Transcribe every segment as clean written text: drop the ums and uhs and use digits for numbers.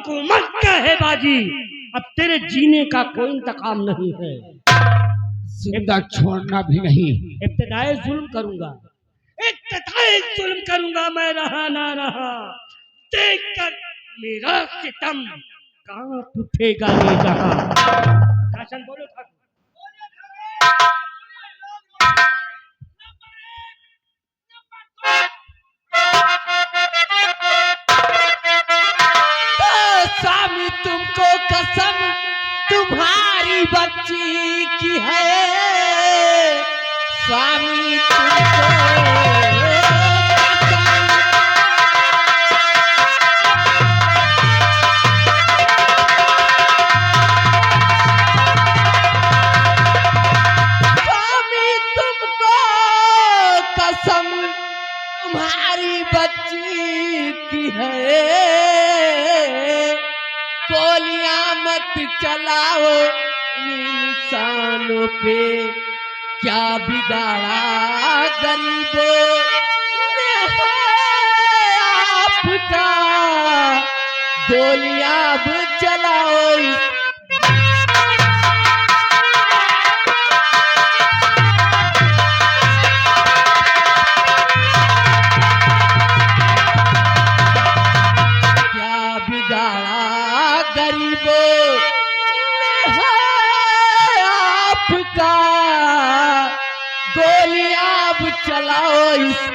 हुकूमत का है बाजी, अब तेरे जीने का कोई इंतकाम नहीं है। जिंदा छोड़ना भी नहीं। इब्तिदाई जुल्म करूंगा, इब्तिदाई जुल्म करूंगा, मैं रहा ना रहा देख कर मेरा सितम कांप उठेगा ये जहां। शासन बोलो ठाकुर। स्वामी तुमको कसम तुम्हारी बच्ची की है, स्वामी तुमको स्वामी तुमको कसम तुम्हारी बच्ची की है, गोलियां मत चलाओ इंसानों पे, क्या बिगाड़ा गरीबों ने है आपका, गोलियां अब चलाओ। क्या बिगाड़ा गरीबों ने है आपका, गोलियां अब चलाओ इस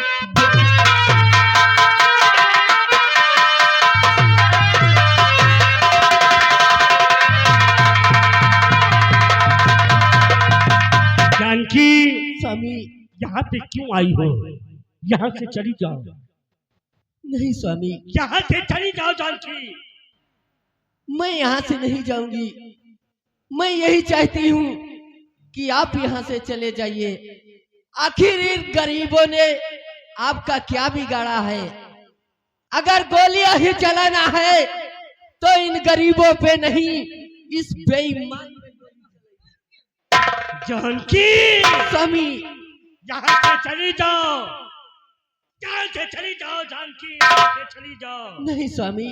जानकी। स्वामी यहाँ पे क्यों आई हो? यहाँ से चली जाओ। नहीं स्वामी, यहाँ से चली जाओ जानकी। मैं यहाँ से नहीं जाऊंगी, मैं यही चाहती हूँ कि आप यहाँ से चले जाइए। आखिर इन गरीबों ने आपका क्या बिगाड़ा है? अगर गोलियां ही चलाना है तो इन गरीबों पे नहीं, इस बेईमान जानकी स्वामी यहाँ से चली जाओ, यहाँ से चली जाओ जानकी, यहाँ से चली जाओ। नहीं स्वामी,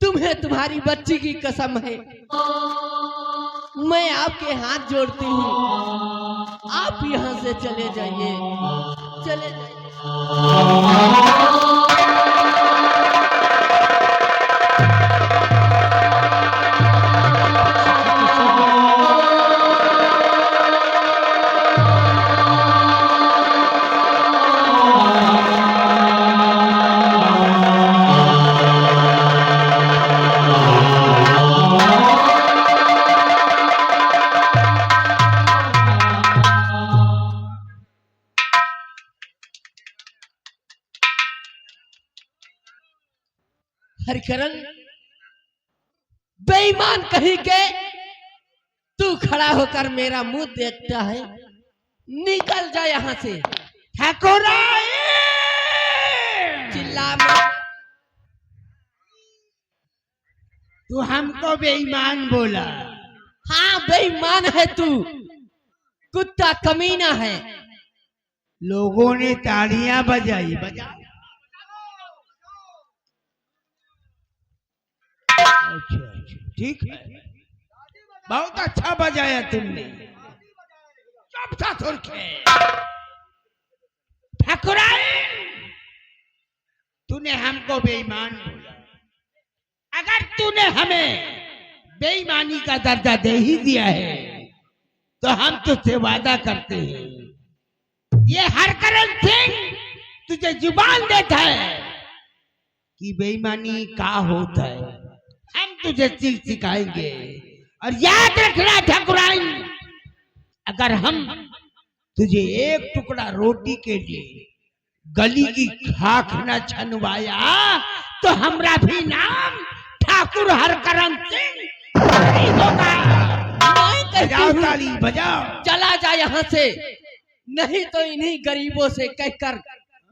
तुम्हें तुम्हारी बच्ची की कसम है, मैं आपके हाथ जोड़ती हूँ, आप यहाँ से चले जाइए, चले जाइए। हरिकरण बेईमान कहीं के, तू खड़ा होकर मेरा मुंह देखता है, निकल जा यहाँ से। ठाकुर चिल्ला मत। तू हमको बेईमान बोला। हाँ बेईमान है तू, कुत्ता कमीना है। लोगों ने तालियां बजाई। बजाओ। अच्छा अच्छा ठीक है, बहुत अच्छा बजाया तुमने। चुप था तुर्खे। ठाकुराइन, तूने हमको बेईमान बोला। अगर तूने हमें बेईमानी का दर्जा दे ही दिया है तो हम तुझसे वादा करते हैं, ये हरकरण सिंह तुझे जुबान देता है कि बेईमानी का होता है। हम तुझे चीज सिखाएंगे और याद रखना ठाकुराइन, अगर हम तुझे एक टुकड़ा रोटी के लिए गली की खाक न छनवाया तो हमरा भी नाम ठाकुर हरकरण सिंह नहीं होगा। बजाओ ताली बजाओ। चला जा यहाँ से, नहीं तो इन्हीं गरीबों से कहकर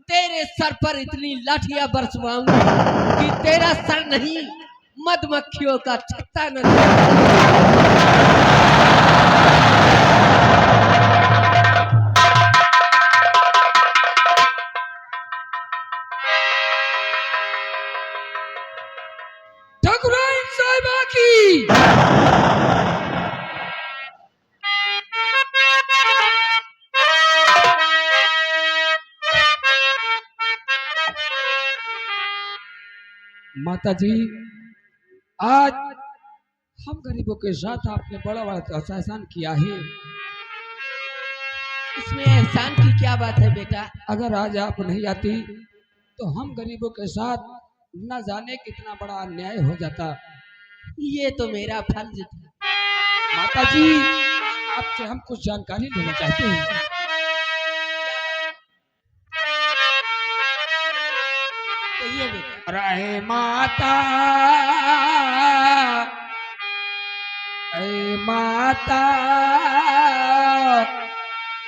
तेरे सर पर इतनी लाठियां बरसवाऊंगा कि तेरा सर नहीं मधुमक्खियों का छत्ता न। ठाकुराइन की। माता जी, आज हम गरीबों के साथ आपने बड़ा बड़ा एहसान किया है। इसमें एहसान की क्या बात है बेटा? अगर आज आप नहीं आती तो हम गरीबों के साथ न जाने कितना बड़ा अन्याय हो जाता। ये तो मेरा फर्ज था। माता जी, आपसे हम कुछ जानकारी लेना चाहते हैं। कहिए बेटा। रहे माता, अरे माता,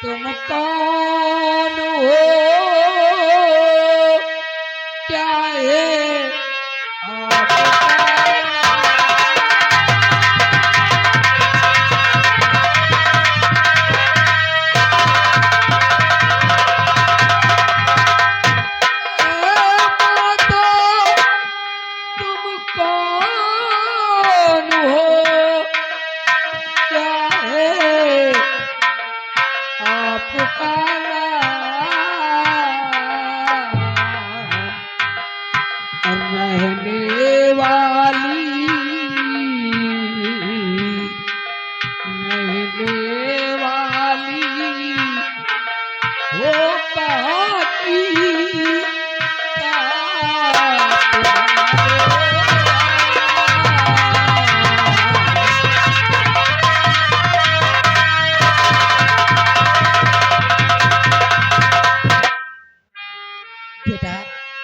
तुम कौन हो, क्या है आपका?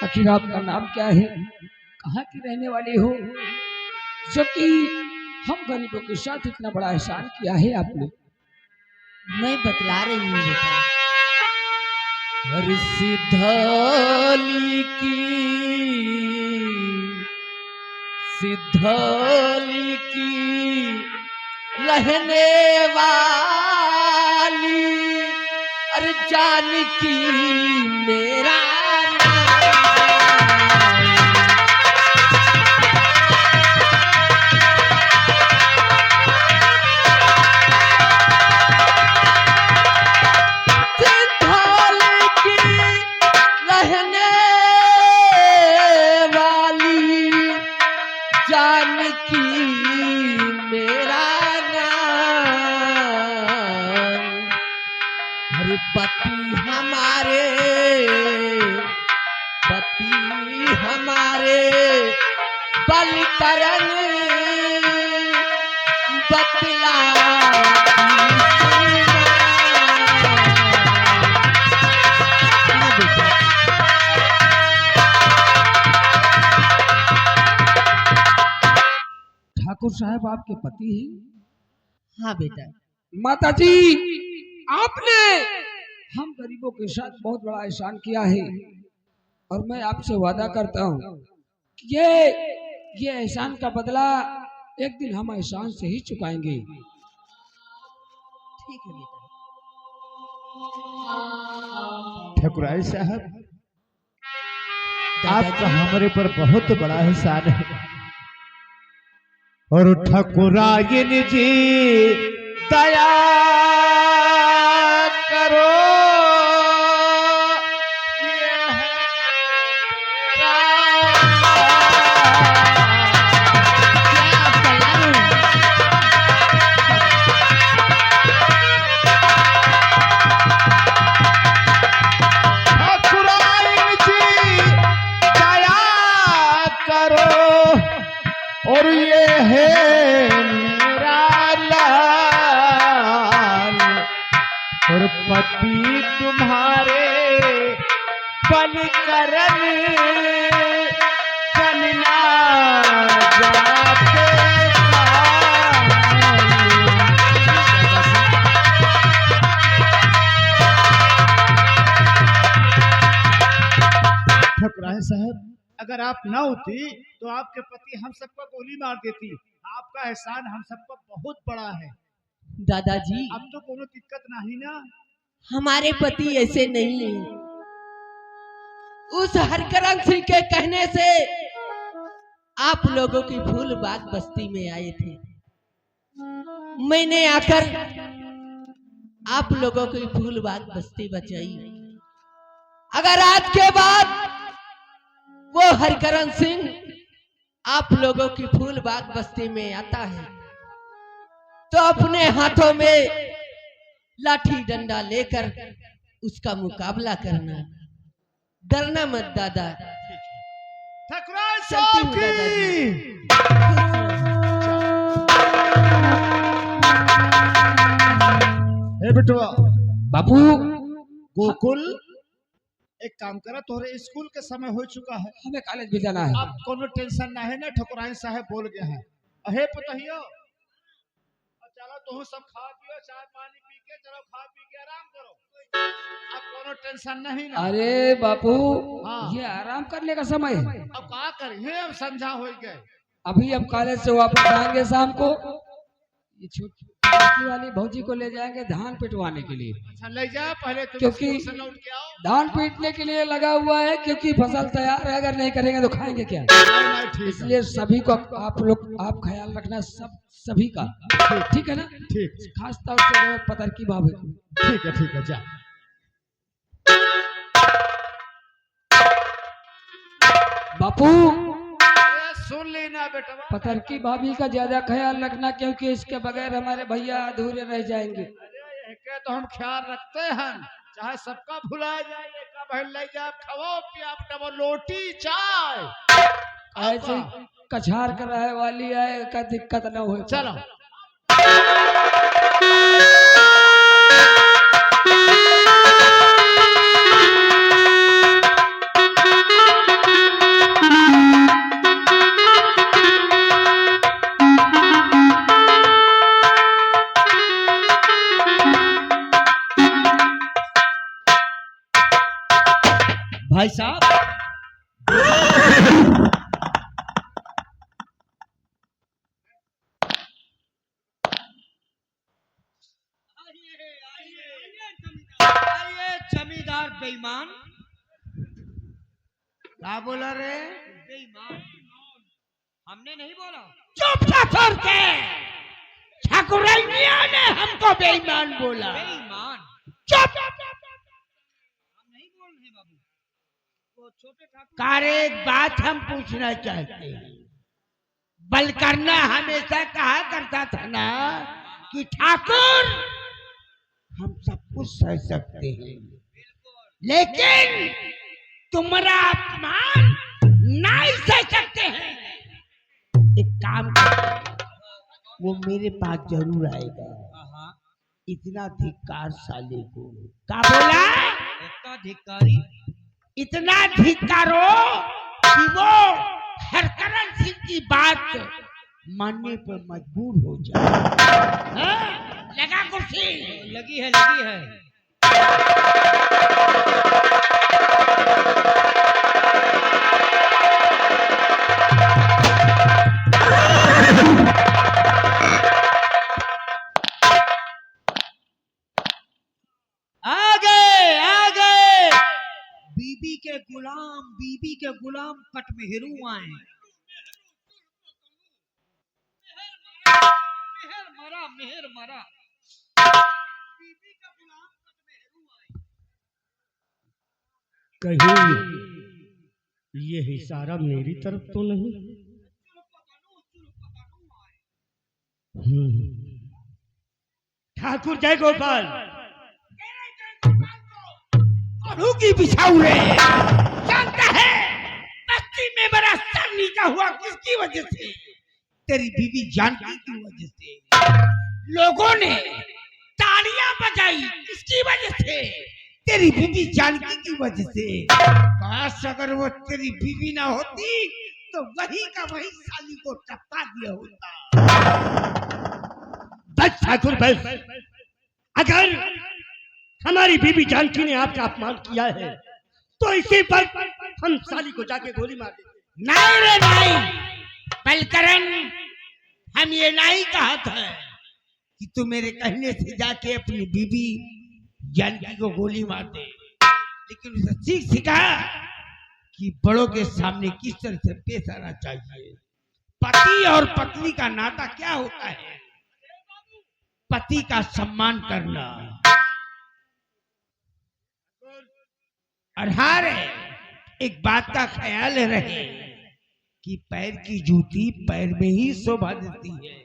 आखिर आपका नाम क्या है, कहाँ की रहने वाली हो, जो कि हम गरीबों के साथ इतना बड़ा एहसान किया है आपने? मैं बतला रही हूँ बेटा। हर सिद्धौली की रहने वाली, अरे जानकी मेरा पति हमारे बलिकरण बतला ठाकुर साहब आपके पति हैं? हाँ बेटा। माता जी, आपने हम गरीबों के साथ बहुत बड़ा एहसान किया है और मैं आपसे वादा करता हूँ कि ये एहसान का बदला एक दिन हम एहसान से ही चुकाएंगे। ठीक है बेटा। ठकुराई साहब, आपका हमारे पर बहुत बड़ा एहसान है और ठकुराइन जी दया करो, ये है ठकुराइन जी दया करो और ये है मेरा लाल और पति तुम्हारे बलिकरण बनना जाते ठकुराइन साहब, अगर आप ना होती तो आपके पति हम सबको गोली मार देती। आपका एहसान हम सबको बहुत बड़ा है। दादाजी, अब तो कोनो दिक्कत नहीं ना? हमारे पति ऐसे नहीं हैं। उस हरकरण सिंह के कहने से आप लोगों की फूल बाग बस्ती में आए थे। मैंने आकर आप लोगों की फूल बाग बस्ती बचाई। अगर आज के बाद वो हरकरण सिंह आप लोगों की फूल बाग बस्ती में आता है तो अपने हाथों में लाठी डंडा लेकर उसका मुकाबला करना, डरना मत दादा। ठकुराइन चलती साहब हूँ की हे बेटवा बापू गोकुल, एक काम करा, तोहरे स्कूल के समय हो चुका है, हमें कॉलेज भी जाना है। अब कोनो टेंशन ना है ना। ठकुराइन साहब बोल गए हैं, अहे पतहियो चलो तुम सब खा पियो, चाय पानी पी के चलो, खा पी के आराम करो, अब कोनो टेंशन नहीं ना। अरे बापू हाँ। ये आराम करने का समय है। अब क्या करें, अब समझा हो गए। अभी हम कॉलेज से वापस आएंगे शाम को। ये छोटी वाली भौजी को ले जाएंगे धान पिटवाने के लिए। अच्छा ले जा, पहले तुम क्योंकि स्कूल से लौट के आओ। धान पीटने के लिए लगा हुआ है, क्योंकि फसल तैयार है, अगर नहीं करेंगे तो खाएंगे क्या। नहीं, ठीक है। इसलिए सभी को आप लोग आप ख्याल रखना, सभी का, ठीक है ना। ठीक खास तौर से पतर की भाभी को। ठीक है जा। बापू अरे सुन लेना बेटा, पतर की भाभी का ज्यादा ख्याल रखना, क्योंकि इसके बगैर हमारे भैया अधूरे रह जाएंगे। अरे के तो हम ख्याल रखते हैं, चाहे सबका भुला जाए, एक बहन ले जाए, खवाओ पिया डबल रोटी चाय। ऐसे कछार कराए वाली आए का दिक्कत न हो। चलो भाई साहब, जमींदार बेईमान। क्या बोला रे? बेईमान हमने नहीं बोला। चुप कर के, ठाकुरैया ने हमको बेईमान बोला। बेईमान चुप। हम नहीं बोल रहे बाबू, वो छोटे ठाकुर। कार एक बात हम पूछना चाहते हैं। बलकरना हमेशा कहा करता था ना कि ठाकुर हम सब कुछ सह सकते हैं, लेकिन तुम्हारा अपमान नहीं सह सकते हैं। एक काम करो, वो मेरे पास जरूर आएगा। इतना धिक्कार साले को। क्या बोला? इतना धिक्कारी, इतना धिक्कारो कि वो हरकरण सिंह की बात मानने पर मजबूर हो जाए। लगा कुर्सी? लगी है, लगी है। आगे बीबी के गुलाम कटमेहरू आए। मेहर मरा बीबी का गुलाम कटमेहरू आए। कहीं ये इशारा मेरी तरफ तो नहीं। ठाकुर जय गोपाल। की बिछाऊ रे, जानता है बस्ती में बड़ा सर नीचा हुआ किसकी वजह से? तेरी बीबी जानकी की वजह से। लोगों ने तालियां बजाई किसकी वजह से? तेरी बीबी जानकी की वजह से। काश अगर वो तेरी बीवी ना होती तो वही का वही साली को टपका दिया होता। बस ठाकुर बस, अगर हमारी बीबी जानकी ने आपका अपमान किया है तो इसी पर हम साली को जाके गोली मार देंगे। नहीं रे नहीं, बलकरण हम ये नहीं कहा था कि तू मेरे कहने से जाके अपनी बीबी जानकी को गोली मार दे, लेकिन उसे सीख सिखा कि बड़ों के सामने किस तरह से पेश आना चाहिए। पति और पत्नी का नाता क्या होता है? पति का सम्मान करना। और हर एक बात का ख्याल रहे कि पैर की जूती पैर में ही शोभा देती है।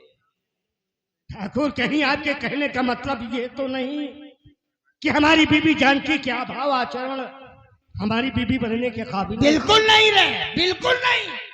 ठाकुर, कहीं आपके कहने का मतलब ये तो नहीं कि हमारी बीबी जानकी क्या भाव आचरण हमारी बीबी बनने के काबिल? बिल्कुल नहीं रहे, बिल्कुल नहीं।